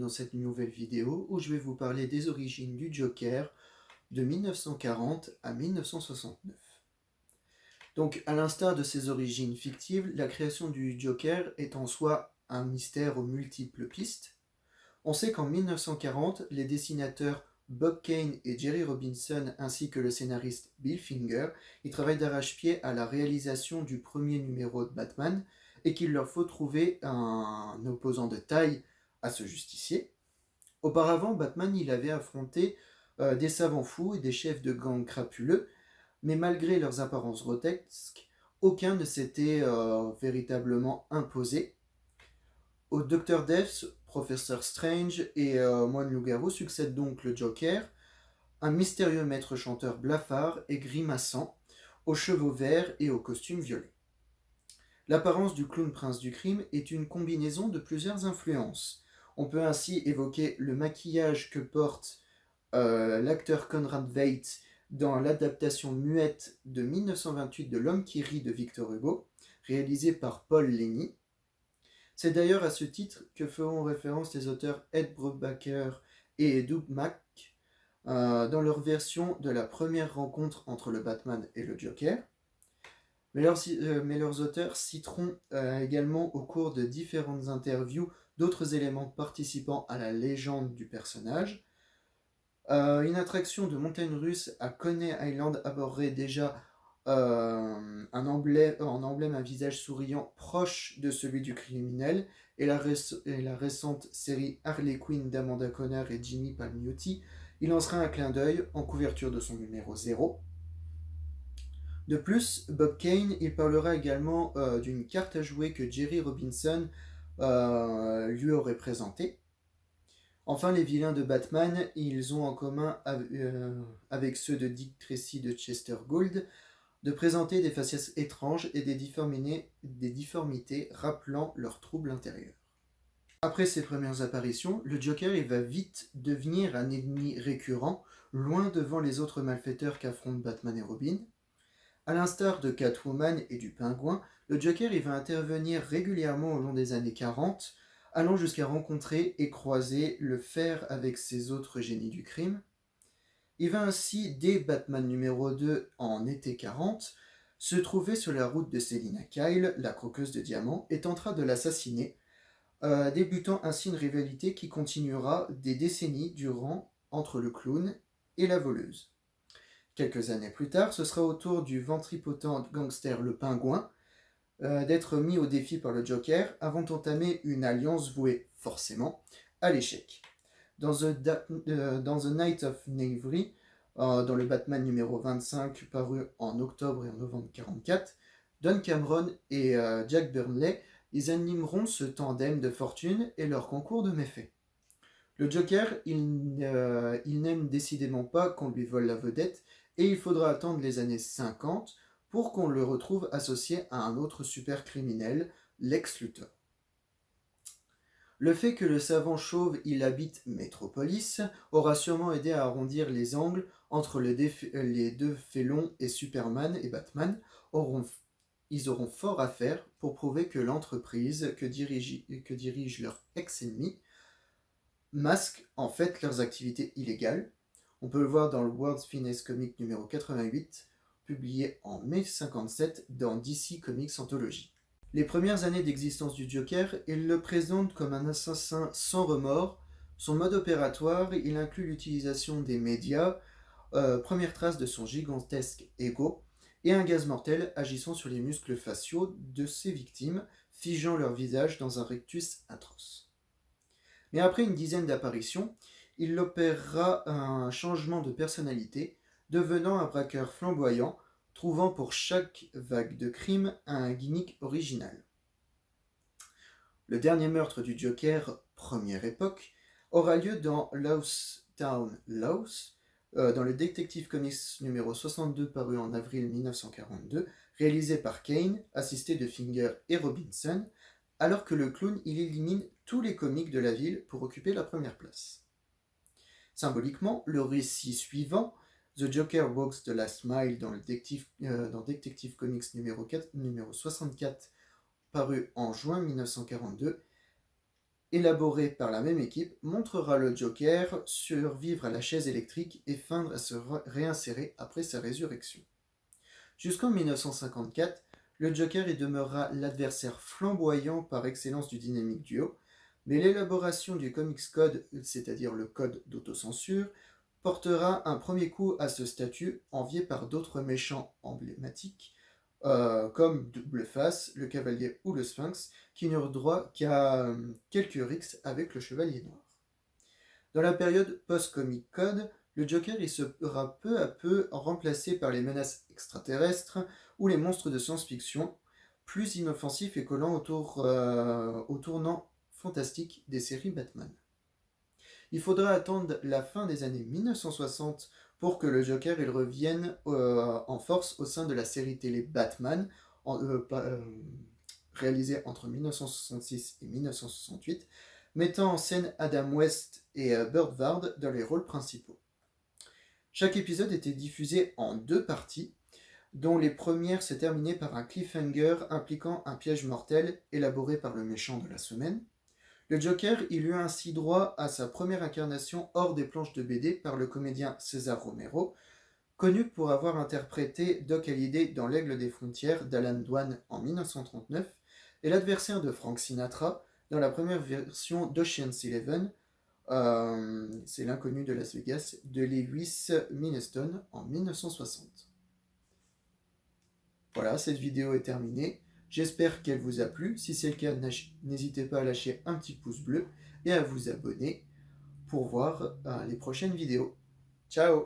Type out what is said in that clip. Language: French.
dans cette nouvelle vidéo où je vais vous parler des origines du Joker de 1940 à 1969. Donc, à l'instar de ses origines fictives, la création du Joker est en soi un mystère aux multiples pistes. On sait qu'en 1940, les dessinateurs Bob Kane et Jerry Robinson ainsi que le scénariste Bill Finger y travaillent d'arrache-pied à la réalisation du premier numéro de Batman et qu'il leur faut trouver un opposant de taille à ce justicier. Auparavant, Batman il avait affronté des savants fous et des chefs de gang crapuleux, mais malgré leurs apparences grotesques, aucun ne s'était véritablement imposé. Au Dr Death, Professeur Strange et Moine Loup-Garou succède donc le Joker, un mystérieux maître chanteur blafard et grimaçant, aux cheveux verts et au costume violet. L'apparence du clown prince du crime est une combinaison de plusieurs influences. On peut ainsi évoquer le maquillage que porte l'acteur Conrad Veidt dans l'adaptation muette de 1928 de L'homme qui rit de Victor Hugo, réalisée par Paul Leni. C'est d'ailleurs à ce titre que feront référence les auteurs Ed Brubaker et Doug Mack dans leur version de la première rencontre entre le Batman et le Joker. Mais leurs auteurs citeront également au cours de différentes interviews d'autres éléments participant à la légende du personnage. Une attraction de montagne russe à Coney Island aborderait déjà en emblème un visage souriant proche de celui du criminel, et la récente série Harley Quinn d'Amanda Conner et Jimmy Palmiotti y lancera un clin d'œil en couverture de son numéro 0. De plus, Bob Kane il parlera également d'une carte à jouer que Jerry Robinson lui aurait présentée. Enfin, les vilains de Batman, ils ont en commun avec ceux de Dick Tracy de Chester Gould de présenter des faciès étranges et des difformités rappelant leurs troubles intérieurs. Après ses premières apparitions, le Joker il va vite devenir un ennemi récurrent, loin devant les autres malfaiteurs qu'affrontent Batman et Robin. À l'instar de Catwoman et du Pingouin, le Joker il va intervenir régulièrement au long des années 40, allant jusqu'à rencontrer et croiser le fer avec ses autres génies du crime. Il va ainsi, dès Batman numéro 2 en été 40, se trouver sur la route de Selina Kyle, la croqueuse de diamants, et tentera de l'assassiner, débutant ainsi une rivalité qui continuera des décennies durant entre le clown et la voleuse. Quelques années plus tard, ce sera au tour du ventripotent gangster le Pingouin d'être mis au défi par le Joker avant d'entamer une alliance vouée forcément à l'échec. Dans The Night of Knavery, dans le Batman numéro 25 paru en octobre et en novembre 1944, Don Cameron et Jack Burnley ils animeront ce tandem de fortune et leur concours de méfaits. Le Joker, il n'aime décidément pas qu'on lui vole la vedette et il faudra attendre les années 50 pour qu'on le retrouve associé à un autre super criminel, Lex Luthor. Le fait que le savant chauve il habite Metropolis aura sûrement aidé à arrondir les angles entre les deux félons et Superman et Batman ils auront fort à faire pour prouver que l'entreprise que dirige leur ex-ennemi masque en fait leurs activités illégales. On peut le voir dans le World's Finest Comic numéro 88, publié en mai 1957 dans DC Comics Anthology. Les premières années d'existence du Joker, il le présente comme un assassin sans remords. Son mode opératoire, il inclut l'utilisation des médias, première trace de son gigantesque ego, et un gaz mortel agissant sur les muscles faciaux de ses victimes, figeant leur visage dans un rictus atroce. Mais après une dizaine d'apparitions, il opérera un changement de personnalité, devenant un braqueur flamboyant, trouvant pour chaque vague de crime un gimmick original. Le dernier meurtre du Joker, première époque, aura lieu dans Louse Town Louse, dans le Detective Comics numéro 62 paru en avril 1942, réalisé par Kane, assisté de Finger et Robinson, alors que le clown il élimine tous les comiques de la ville pour occuper la première place. Symboliquement, le récit suivant, The Joker Walks the Last Mile dans Detective Comics numéro 64, paru en juin 1942, élaboré par la même équipe, montrera le Joker survivre à la chaise électrique et feindre à se réinsérer après sa résurrection. Jusqu'en 1954, le Joker y demeurera l'adversaire flamboyant par excellence du Dynamic Duo, mais l'élaboration du Comics Code, c'est-à-dire le code d'autocensure, portera un premier coup à ce statut, envié par d'autres méchants emblématiques, comme Doubleface, le Cavalier ou le Sphinx, qui n'eurent droit qu'à quelques rixes avec le Chevalier Noir. Dans la période post-Comic Code, le Joker y sera peu à peu remplacé par les menaces extraterrestres ou les monstres de science-fiction, plus inoffensifs et collant au tournant fantastique des séries Batman. Il faudra attendre la fin des années 1960 pour que le Joker il revienne en force au sein de la série télé Batman, réalisée entre 1966 et 1968, mettant en scène Adam West et Burt Ward dans les rôles principaux. Chaque épisode était diffusé en 2 parties, dont les premières se terminaient par un cliffhanger impliquant un piège mortel élaboré par le méchant de la semaine. Le Joker, il eut ainsi droit à sa première incarnation hors des planches de BD par le comédien César Romero, connu pour avoir interprété Doc Holliday dans L'Aigle des Frontières d'Alan Dwan en 1939, et l'adversaire de Frank Sinatra dans la première version d'Ocean's Eleven, c'est l'inconnu de Las Vegas, de Lewis Milestone en 1960. Voilà, cette vidéo est terminée. J'espère qu'elle vous a plu. Si c'est le cas, n'hésitez pas à lâcher un petit pouce bleu et à vous abonner pour voir les prochaines vidéos. Ciao!